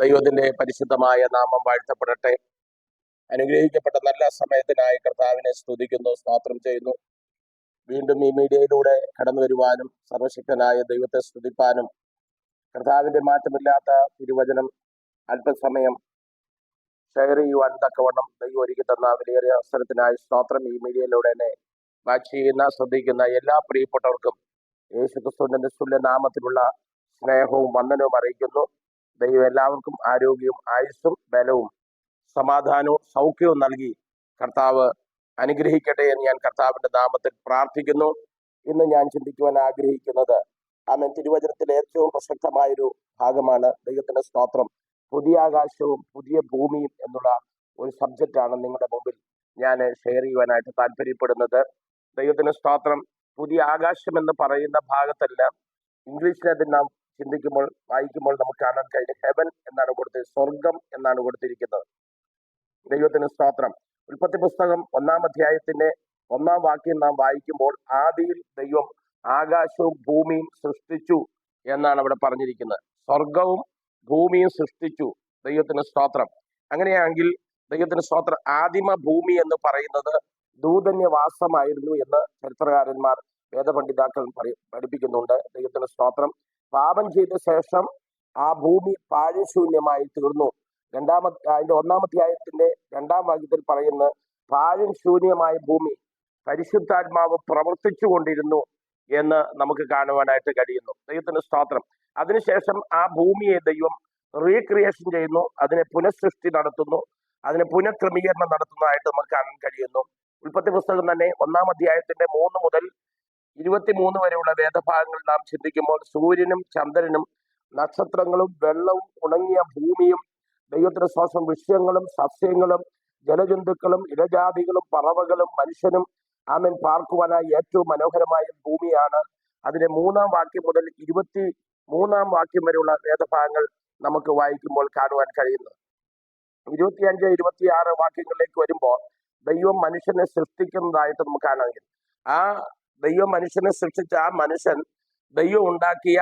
ദൈവത്തിന്റെ പരിശുദ്ധമായ നാമം വാഴ്ത്തപ്പെടട്ടെ. അനുഗ്രഹിക്കപ്പെട്ട നല്ല സമയത്തിനായി കർത്താവിനെ സ്തുതിക്കുന്നു, സ്തോത്രം ചെയ്യുന്നു. വീണ്ടും ഈ മീഡിയയിലൂടെ കടന്നു വരുവാനും സർവശക്തനായ ദൈവത്തെ സ്തുതിപ്പാനും കർത്താവിന്റെ മാറ്റമില്ലാത്ത തിരുവചനം അല്പസമയം ഷെയർ ചെയ്യുവാൻ തക്കവണ്ണം ദൈവം ഒരുക്കി തന്ന വിലയേറിയ അവസരത്തിനായി സ്തോത്രം. ഈ മീഡിയയിലൂടെ എന്നെ വാച്ച് ചെയ്യുന്ന ശ്രദ്ധിക്കുന്ന എല്ലാ പ്രിയപ്പെട്ടവർക്കും യേശുക്രിസ്തുവിന്റെ നിസ്തുല്യ നാമത്തിലുള്ള സ്നേഹവും വന്ദനവും അറിയിക്കുന്നു. ദൈവം എല്ലാവർക്കും ആരോഗ്യവും ആയുസ്സും ബലവും സമാധാനവും സൗഖ്യവും നൽകി കർത്താവ് അനുഗ്രഹിക്കട്ടെ എന്ന് ഞാൻ കർത്താവിന്റെ നാമത്തിൽ പ്രാർത്ഥിക്കുന്നു. ഇന്ന് ഞാൻ ചിന്തിക്കുവാൻ ആഗ്രഹിക്കുന്നത് ആമേൻ തിരുവചനത്തിലെ ഏറ്റവും പ്രസക്തമായൊരു ഭാഗമാണ്. ദൈവത്തിന്റെ സ്തോത്രം. പുതിയ ആകാശവും പുതിയ ഭൂമിയും എന്നുള്ള ഒരു സബ്ജക്റ്റാണ് നിങ്ങളുടെ മുമ്പിൽ ഞാൻ ഷെയർ ചെയ്യുവാനായിട്ട് താല്പര്യപ്പെടുന്നത്. ദൈവത്തിന്റെ സ്തോത്രം. പുതിയ ആകാശം എന്ന് പറയുന്ന ഭാഗത്തെല്ലാം ഇംഗ്ലീഷിൽ അത് നാം ചിന്തിക്കുമ്പോൾ വായിക്കുമ്പോൾ നമുക്ക് കാണാൻ കഴിയും ഹെവൻ എന്നാണ് കൊടുത്തത്, സ്വർഗം എന്നാണ് കൊടുത്തിരിക്കുന്നത്. ദൈവത്തിന് സ്തോത്രം. ഉൽപ്പത്തി പുസ്തകം 1-ാം അധ്യായത്തിന്റെ 1-ാം വാക്യം നാം വായിക്കുമ്പോൾ ആദിയിൽ ദൈവം ആകാശവും ഭൂമിയും സൃഷ്ടിച്ചു എന്നാണ് അവിടെ പറഞ്ഞിരിക്കുന്നത്. സ്വർഗവും ഭൂമിയും സൃഷ്ടിച്ചു. ദൈവത്തിന് സ്തോത്രം. അങ്ങനെയാണെങ്കിൽ ദൈവത്തിന് സ്തോത്രം, ആദിമ ഭൂമി എന്ന് പറയുന്നത് ദൂതന്യവാസമായിരുന്നു എന്ന് ചരിത്രകാരന്മാർ വേദപണ്ഡിതാക്കൾ പഠിപ്പിക്കുന്നുണ്ട്. ദൈവത്തിന് സ്തോത്രം. പാപം ചെയ്ത ശേഷം ആ ഭൂമി പാഴശൂന്യമായി തീർന്നു. അതിന്റെ 1-ാം അധ്യായത്തിന്റെ 2-ാം വാക്യത്തിൽ പറയുന്ന പാഴും ശൂന്യമായ ഭൂമി പരിശുദ്ധാത്മാവ് പ്രവർത്തിച്ചു കൊണ്ടിരുന്നു എന്ന് നമുക്ക് കാണുവാനായിട്ട് കഴിയുന്നു. ദൈവത്തിന് സ്തോത്രം. അതിനുശേഷം ആ ഭൂമിയെ ദൈവം റീക്രിയേഷൻ ചെയ്യുന്നു, അതിനെ പുനഃസൃഷ്ടി നടത്തുന്നു, അതിനെ പുനഃക്രമീകരണം നടത്തുന്നതായിട്ട് നമുക്ക് കാണാൻ കഴിയുന്നു. ഉൽപ്പത്തി പുസ്തകം തന്നെ 1-ാം അധ്യായത്തിന്റെ 3 മുതൽ 23 വരെയുള്ള വേദഭാഗങ്ങൾ നാം ചിന്തിക്കുമ്പോൾ സൂര്യനും ചന്ദ്രനും നക്ഷത്രങ്ങളും വെള്ളവും ഉണങ്ങിയ ഭൂമിയും ദൈവത്തിന്റെ സ്വാസം വൃക്ഷങ്ങളും സസ്യങ്ങളും ജലജന്തുക്കളും ഇഴജാതികളും പറവകളും മനുഷ്യനും ആമേൻ പാർക്കുവാനായി ഏറ്റവും മനോഹരമായ ഭൂമിയാണ്. അതിന്റെ 3-ാം വാക്യം മുതൽ 23-ാം വാക്യം വരെയുള്ള വേദഭാഗങ്ങൾ നമുക്ക് വായിക്കുമ്പോൾ കാണുവാൻ കഴിയുന്നത്. 25, 26 വാക്യങ്ങളിലേക്ക് വരുമ്പോൾ ദൈവം മനുഷ്യനെ സൃഷ്ടിക്കുന്നതായിട്ട് നമുക്ക് കാണാൻ കഴിയും. ആ ദൈവം മനുഷ്യനെ സൃഷ്ടിച്ച ആ മനുഷ്യൻ ദൈവം ഉണ്ടാക്കിയ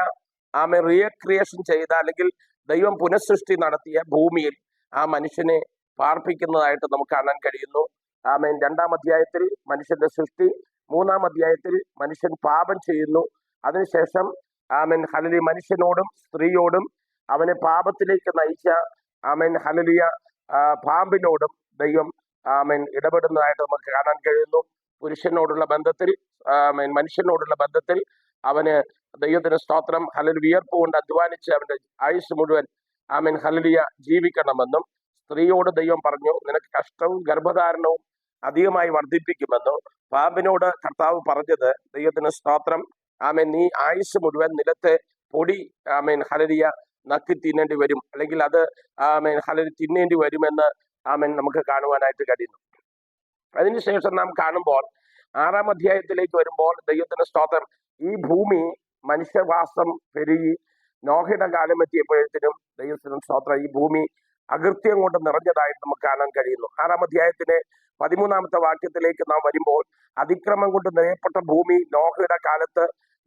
ആമേൻ റീക്രിയേഷൻ ചെയ്ത അല്ലെങ്കിൽ ദൈവം പുനഃസൃഷ്ടി നടത്തിയ ഭൂമിയിൽ ആ മനുഷ്യനെ പാർപ്പിക്കുന്നതായിട്ട് നമുക്ക് കാണാൻ കഴിയുന്നു. ആമേൻ 2-ാം അധ്യായത്തിൽ മനുഷ്യന്റെ സൃഷ്ടി, 3-ാം അധ്യായത്തിൽ മനുഷ്യൻ പാപം ചെയ്യുന്നു. അതിനുശേഷം ആമേൻ ഹല്ലേലൂയ മനുഷ്യനോടും സ്ത്രീയോടും അവനെ പാപത്തിലേക്ക് നയിച്ച ആമേൻ ഹല്ലേലൂയ പാമ്പിനോടും ദൈവം ആമേൻ ഇടപെടുന്നതായിട്ട് നമുക്ക് കാണാൻ കഴിയുന്നു. പുരുഷനോടുള്ള ബന്ധത്തിൽ ആമേൻ മനുഷ്യനോടുള്ള ബന്ധത്തിൽ അവന് ദൈവത്തിന് സ്തോത്രം ഹല്ലേലൂയ വിയർപ്പ് കൊണ്ട് അധ്വാനിച്ച് അവന്റെ ആയുസ് മുഴുവൻ ആമേൻ ഹല്ലേലൂയ ജീവിക്കണമെന്നും, സ്ത്രീയോട് ദൈവം പറഞ്ഞു നിനക്ക് കഷ്ടവും ഗർഭധാരണവും അധികമായി വർദ്ധിപ്പിക്കുമെന്നും, പാമ്പിനോട് കർത്താവ് പറഞ്ഞത് ദൈവത്തിന് സ്തോത്രം ആമേൻ നീ ആയുസ് മുഴുവൻ നിലത്തെ പൊടി ആമേൻ ഹല്ലേലൂയ നക്കി തിന്നേണ്ടി വരും, അല്ലെങ്കിൽ അത് ആമേൻ ഹല്ലേലൂയ തിന്നേണ്ടി വരുമെന്ന് ആമേൻ നമുക്ക് കാണുവാനായിട്ട് കഴിയുന്നു. അതിനുശേഷം നാം കാണുമ്പോൾ 6-ാം അധ്യായത്തിലേക്ക് വരുമ്പോൾ ദൈവത്തിന്റെ സ്തോത്രം ഈ ഭൂമി മനുഷ്യവാസം പെരുകി നോഹയുടെ കാലം എത്തിയപ്പോഴത്തേനും ദൈവത്തിന് സ്തോത്രം ഈ ഭൂമി അകൃത്യം കൊണ്ട് നിറഞ്ഞതായിട്ട് നമുക്ക് കാണാൻ കഴിയുന്നു. 6-ാം അധ്യായത്തിന്റെ 13-ാമത്തെ വാക്യത്തിലേക്ക് നാം വരുമ്പോൾ അതിക്രമം കൊണ്ട് നിറയപ്പെട്ട ഭൂമി നോഹയുടെ കാലത്ത്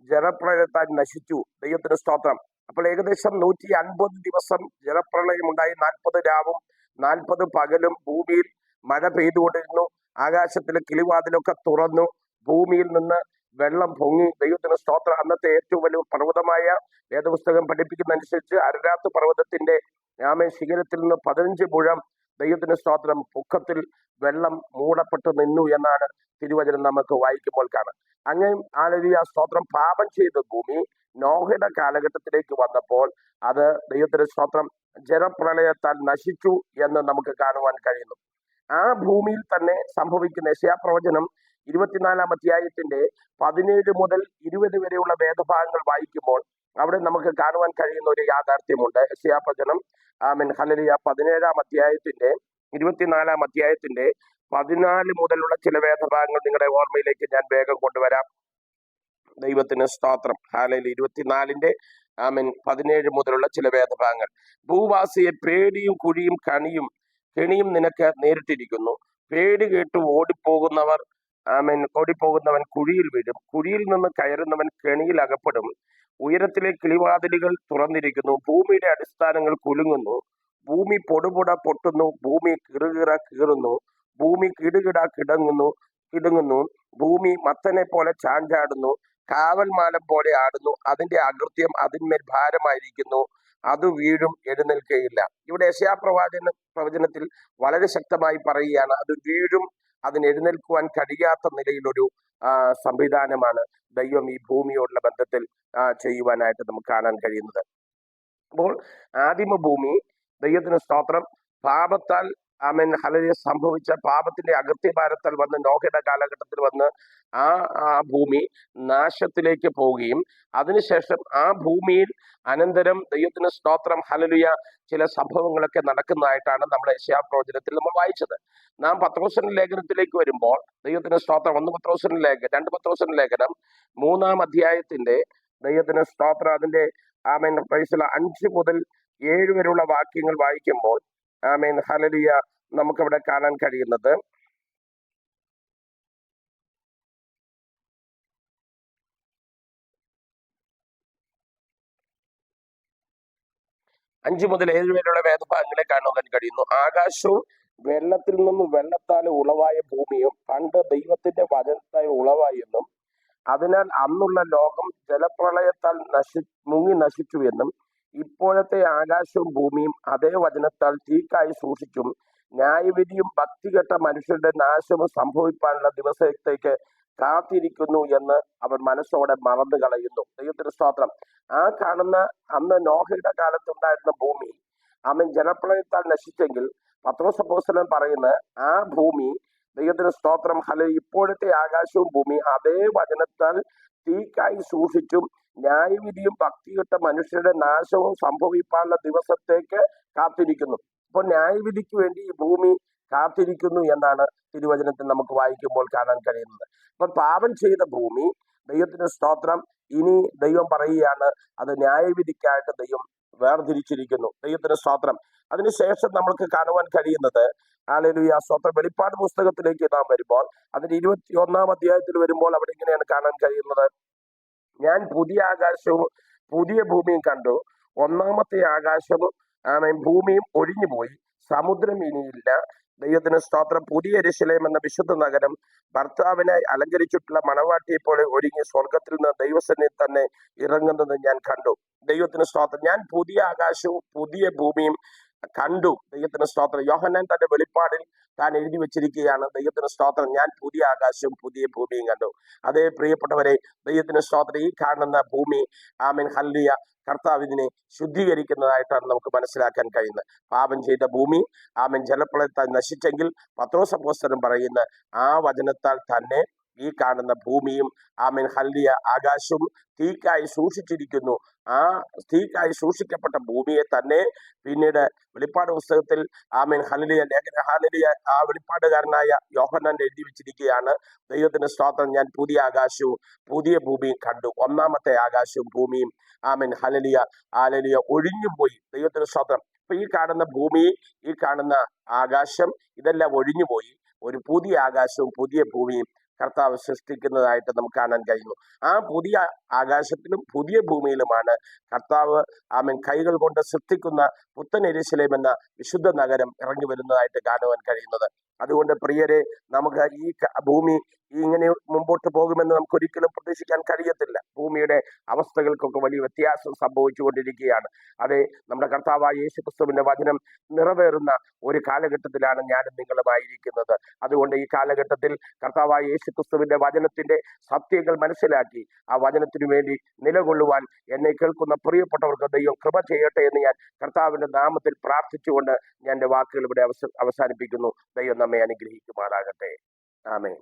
ജലപ്രളയത്താൽ നശിച്ചു. ദൈവത്തിന് സ്തോത്രം. അപ്പോൾ ഏകദേശം 150 ദിവസം ജലപ്രളയം ഉണ്ടായി. 40 രാവും 40 പകലും ഭൂമിയിൽ മഴ പെയ്തുകൊണ്ടിരുന്നു. ആകാശത്തിലെ കിളിവാതിലൊക്കെ തുറന്നു, ഭൂമിയിൽ നിന്ന് വെള്ളം പൊങ്ങി. ദൈവത്തിന് സ്തോത്രം. അന്നത്തെ ഏറ്റവും വലിയ പർവ്വതമായ വേദപുസ്തകം പഠിപ്പിക്കുന്നതനുസരിച്ച് അരരാത്ത് പർവ്വതത്തിന്റെ ആമേൻ ശിഖരത്തിൽ നിന്ന് 15 മുഴം ദൈവത്തിന് സ്തോത്രം പൊക്കത്തിൽ വെള്ളം മൂടപ്പെട്ടു നിന്നു എന്നാണ് തിരുവചനം നമുക്ക് വായിക്കുമ്പോൾ കാണാം. അങ്ങനെ ഹല്ലേലൂയ സ്തോത്രം പാപം ചെയ്ത ഭൂമി നോഹയുടെ കാലഘട്ടത്തിലേക്ക് വന്നപ്പോൾ അത് ദൈവത്തിന് സ്തോത്രം ജലപ്രളയത്താൽ നശിച്ചു എന്ന് നമുക്ക് കാണുവാൻ കഴിയുന്നു. ആ ഭൂമിയിൽ തന്നെ സംഭവിക്കുന്ന യെശയ്യാപ്രവചനം 24-ാം അധ്യായത്തിന്റെ 17 മുതൽ 20 വരെയുള്ള വേദഭാഗങ്ങൾ വായിക്കുമ്പോൾ അവിടെ നമുക്ക് കാണുവാൻ കഴിയുന്ന ഒരു യാഥാർത്ഥ്യമുണ്ട്. യെശയ്യാപ്രവചനം ആമേൻ ഹല്ലേലൂയ 17-ാം അധ്യായത്തിന്റെ 24-ാം അധ്യായത്തിന്റെ 14 മുതലുള്ള ചില വേദഭാഗങ്ങൾ നിങ്ങളുടെ ഓർമ്മയിലേക്ക് ഞാൻ വേഗം കൊണ്ടുവരാം. ദൈവത്തിന് സ്തോത്രം. ഹല്ലേലൂയ 24-ന്റെ ആമേൻ 17 മുതലുള്ള ചില വേദഭാഗങ്ങൾ. ഭൂവാസിയെ പേടിയും കുഴിയും കെണിയും നിനക്ക് നേരിട്ടിരിക്കുന്നു. പേടി കേട്ട് ഓടിപ്പോകുന്നവൻ കുഴിയിൽ വീഴും, കുഴിയിൽ നിന്ന് കയറുന്നവൻ കെണിയിൽ അകപ്പെടും. ഉയരത്തിലെ കിളിവാതിലുകൾ തുറന്നിരിക്കുന്നു, ഭൂമിയുടെ അടിസ്ഥാനങ്ങൾ കുലുങ്ങുന്നു, ഭൂമി പൊടുപൊട പൊട്ടുന്നു, ഭൂമി കിറുകിറ കീറുന്നു, ഭൂമി കിടുകിട കിടുങ്ങുന്നു, ഭൂമി മത്തനെ പോലെ ചാഞ്ചാടുന്നു, കാവൽമാനം പോലെ ആടുന്നു, അതിന്റെ അകൃത്യം അതിന്മേൽ ഭാരമായിരിക്കുന്നു, അത് വീഴും, എഴുന്നേൽക്കുകയില്ല. ഇവിടെ യെശയ്യാ പ്രവചനത്തിൽ വളരെ ശക്തമായി പറയുകയാണ്, അത് വീഴും, അതിന് എഴുന്നേൽക്കുവാൻ കഴിയാത്ത നിലയിലൊരു സംവിധാനമാണ് ദൈവം ഈ ഭൂമിയോടുള്ള ബന്ധത്തിൽ ചെയ്യുവാനായിട്ട് നമുക്ക് കാണാൻ കഴിയുന്നത്. അപ്പോൾ ആദിമ ഭൂമി, ദൈവത്തിന് സ്തോത്രം, പാപത്താൽ ഹല്ലേലൂയ സംഭവിച്ച പാപത്തിന്റെ അകൃത്യഭാരത്താൽ വന്ന് നോഹയുടെ കാലഘട്ടത്തിൽ വന്ന് ആ ഭൂമി നാശത്തിലേക്ക് പോവുകയും അതിനുശേഷം ആ ഭൂമിയിൽ അനന്തരം ദൈവത്തിന് സ്തോത്രം ഹല്ലേലൂയ ചില സംഭവങ്ങളൊക്കെ നടക്കുന്നതായിട്ടാണ് നമ്മുടെ യെശയ്യാ പ്രവചനത്തിൽ നമ്മൾ വായിച്ചത്. നാം പത്രോസിന്റെ ലേഖനത്തിലേക്ക് വരുമ്പോൾ ദൈവത്തിന് സ്തോത്രം 2 പത്രോസിന്റെ ലേഖനം 3-ാം അധ്യായത്തിന്റെ ദൈവത്തിന് സ്തോത്രം അതിന്റെ 5 മുതൽ 7 വരെയുള്ള വാക്യങ്ങൾ വായിക്കുമ്പോൾ ഹല്ലേലൂയ നമുക്കവിടെ കാണാൻ കഴിയുന്നത്, അഞ്ച് മുതൽ 7 വരെയുള്ള വേദഭാഗങ്ങളെ കാണുവാൻ കഴിയുന്നു. ആകാശവും വെള്ളത്തിൽ നിന്നും വെള്ളത്താൽ ഉളവായ ഭൂമിയും പണ്ട് ദൈവത്തിന്റെ വചനത്താൽ ഉളവായെന്നും അതിനാൽ അന്നുള്ള ലോകം ജലപ്രളയത്താൽ മുങ്ങി നശിച്ചു എന്നും ഇപ്പോഴത്തെ ആകാശവും ഭൂമിയും അതേ വചനത്താൽ തീക്കായി സൂക്ഷിച്ചും ന്യായവിധിയും ഭക്തികെട്ട മനുഷ്യരുടെ നാശവും സംഭവിക്കാനുള്ള ദിവസത്തേക്ക് കാത്തിരിക്കുന്നു എന്ന് അവർ മനസ്സോടെ മറന്നു കളയുന്നു. ദൈവത്തിന് സ്തോത്രം. ആ കാണുന്ന അന്ന് നോഹയുടെ കാലത്തുണ്ടായിരുന്ന ഭൂമി ജലപ്രളയത്താൽ നശിച്ചെങ്കിൽ പത്രോസ് അപ്പോസ്തലൻ പറയുന്ന ആ ഭൂമി ദൈവത്തിന് സ്തോത്രം ഇപ്പോഴത്തെ ആകാശവും ഭൂമി അതേ വചനത്താൽ തീക്കായി സൂക്ഷിച്ചും ന്യായവിധിയും ഭക്തികെട്ട മനുഷ്യരുടെ നാശവും സംഭവിക്കാനുള്ള ദിവസത്തേക്ക് കാത്തിരിക്കുന്നു. അപ്പോൾ ന്യായവിധിക്ക് വേണ്ടി ഈ ഭൂമി കാത്തിരിക്കുന്നു എന്നാണ് തിരുവചനത്തിൽ നമുക്ക് വായിക്കുമ്പോൾ കാണാൻ കഴിയുന്നത്. അപ്പൊ പാപം ചെയ്ത ഭൂമി ദൈവത്തിന് സ്തോത്രം ഇനി ദൈവം പറയുകയാണ്, അത് ന്യായവിധിക്കായിട്ട് ദൈവം വേർതിരിച്ചിരിക്കുന്നു. ദൈവത്തിന് സ്തോത്രം. അതിനുശേഷം നമുക്ക് കാണുവാൻ കഴിയുന്നത് ഹല്ലേലൂയ സ്തോത്രം വെളിപ്പാട് പുസ്തകത്തിലേക്ക് നാം വരുമ്പോൾ അതിന്റെ 21-ാം അധ്യായത്തിൽ വരുമ്പോൾ അവിടെ ഇങ്ങനെയാണ് കാണാൻ കഴിയുന്നത്, ഞാൻ പുതിയ ആകാശവും പുതിയ ഭൂമിയും കണ്ടു, ഒന്നാമത്തെ ആകാശവും ഭൂമിയും ഒഴിഞ്ഞുപോയി, സമുദ്രം ഇനിയില്ല. ദൈവത്തിന് സ്തോത്രം. പുതിയ യെരൂശലേം എന്ന വിശുദ്ധ നഗരം ഭർത്താവിനായി അലങ്കരിച്ചിട്ടുള്ള മണവാട്ടിയെ പോലെ ഒരുങ്ങി സ്വർഗത്തിൽ നിന്ന് ദൈവസന്നിധിയിൽ തന്നെ ഇറങ്ങുന്നത് ഞാൻ കണ്ടു. ദൈവത്തിന് സ്തോത്രം. ഞാൻ പുതിയ ആകാശവും പുതിയ ഭൂമിയും കണ്ടു. ദൈവത്തിന് സ്തോത്രം. യോഹന്നാൻ തന്റെ വെളിപ്പാടിൽ താൻ എഴുതി വെച്ചിരിക്കുകയാണ്, ദൈവത്തിന് സ്തോത്രം, ഞാൻ പുതിയ ആകാശവും പുതിയ ഭൂമിയും കണ്ടു. അതേ പ്രിയപ്പെട്ടവരെ, ദൈവത്തിന് സ്തോത്രം, ഈ കാണുന്ന ഭൂമി ഹല്ലേലൂയ കർത്താവ് ഇതിനെ ശുദ്ധീകരിക്കുന്നതായിട്ടാണ് നമുക്ക് മനസ്സിലാക്കാൻ കഴിയുന്നത്. പാപം ചെയ്ത ഭൂമി ജലപ്രളയത്താൽ നശിച്ചെങ്കിൽ പത്രോസ് അപ്പോസ്തലൻ പറയുന്ന ആ വചനത്താൽ തന്നെ ഈ കാണുന്ന ഭൂമിയും ഹല്ലേലൂയ ആകാശവും തീക്കായി സൂക്ഷിച്ചിരിക്കുന്നു. ആ തീക്കായി സൂക്ഷിക്കപ്പെട്ട ഭൂമിയെ തന്നെ പിന്നീട് വെളിപ്പാട് പുസ്തകത്തിൽ ഹല്ലേലൂയ ആ വെളിപ്പാടുകാരനായ യോഹന്നാൻ എഴുതി വെച്ചിരിക്കുകയാണ്, ദൈവത്തിന്റെ സ്തോത്രം, ഞാൻ പുതിയ ആകാശവും പുതിയ ഭൂമിയും കണ്ടു, ഒന്നാമത്തെ ആകാശവും ഭൂമിയും ഹല്ലേലൂയ ഒഴിഞ്ഞുപോയി. ദൈവത്തിന്റെ സ്തോത്രം. അപ്പൊ ഈ കാണുന്ന ഭൂമി, ഈ കാണുന്ന ആകാശം, ഇതെല്ലാം ഒഴിഞ്ഞുപോയി. ഒരു പുതിയ ആകാശവും പുതിയ ഭൂമിയും കർത്താവ് സൃഷ്ടിക്കുന്നതായിട്ട് നമുക്ക് കാണാൻ കഴിയുന്നു. ആ പുതിയ ആകാശത്തിലും പുതിയ ഭൂമിയിലുമാണ് കർത്താവ് കൈകൾ കൊണ്ട് സൃഷ്ടിക്കുന്ന പുത്തൻ യെരൂശലേം എന്ന വിശുദ്ധ നഗരം ഇറങ്ങി വരുന്നതായിട്ട് കാണുവാൻ കഴിയുന്നത്. അതുകൊണ്ട് പ്രിയരെ, നമുക്ക് ഈ ഭൂമി ഇങ്ങനെ മുമ്പോട്ട് പോകുമെന്ന് നമുക്ക് ഒരിക്കലും പ്രതീക്ഷിക്കാൻ കഴിയത്തില്ല. ഭൂമിയുടെ അവസ്ഥകൾക്കൊക്കെ വലിയ വ്യത്യാസം സംഭവിച്ചുകൊണ്ടിരിക്കുകയാണ്. അതെ, നമ്മുടെ കർത്താവായ യേശുക്രിസ്തുവിന്റെ വചനം നിറവേറുന്ന ഒരു കാലഘട്ടത്തിലാണ് ഞാനും നിങ്ങളുമായിരിക്കുന്നത്. അതുകൊണ്ട് ഈ കാലഘട്ടത്തിൽ കർത്താവായ യേശുക്രിസ്തുവിന്റെ വചനത്തിന്റെ സത്യങ്ങൾ മനസ്സിലാക്കി ആ വചനത്തിനു വേണ്ടി നിലകൊള്ളുവാൻ എന്നെ കേൾക്കുന്ന പ്രിയപ്പെട്ടവർക്ക് ദൈവം കൃപ ചെയ്യട്ടെ എന്ന് ഞാൻ കർത്താവിന്റെ നാമത്തിൽ പ്രാർത്ഥിച്ചുകൊണ്ട് ഞാൻ എൻ്റെ വാക്കുകൾ ഇവിടെ അവസാനിപ്പിക്കുന്നു. ദൈവം നമ്മെ അനുഗ്രഹിക്കുമാറാകട്ടെ. ആമേൻ.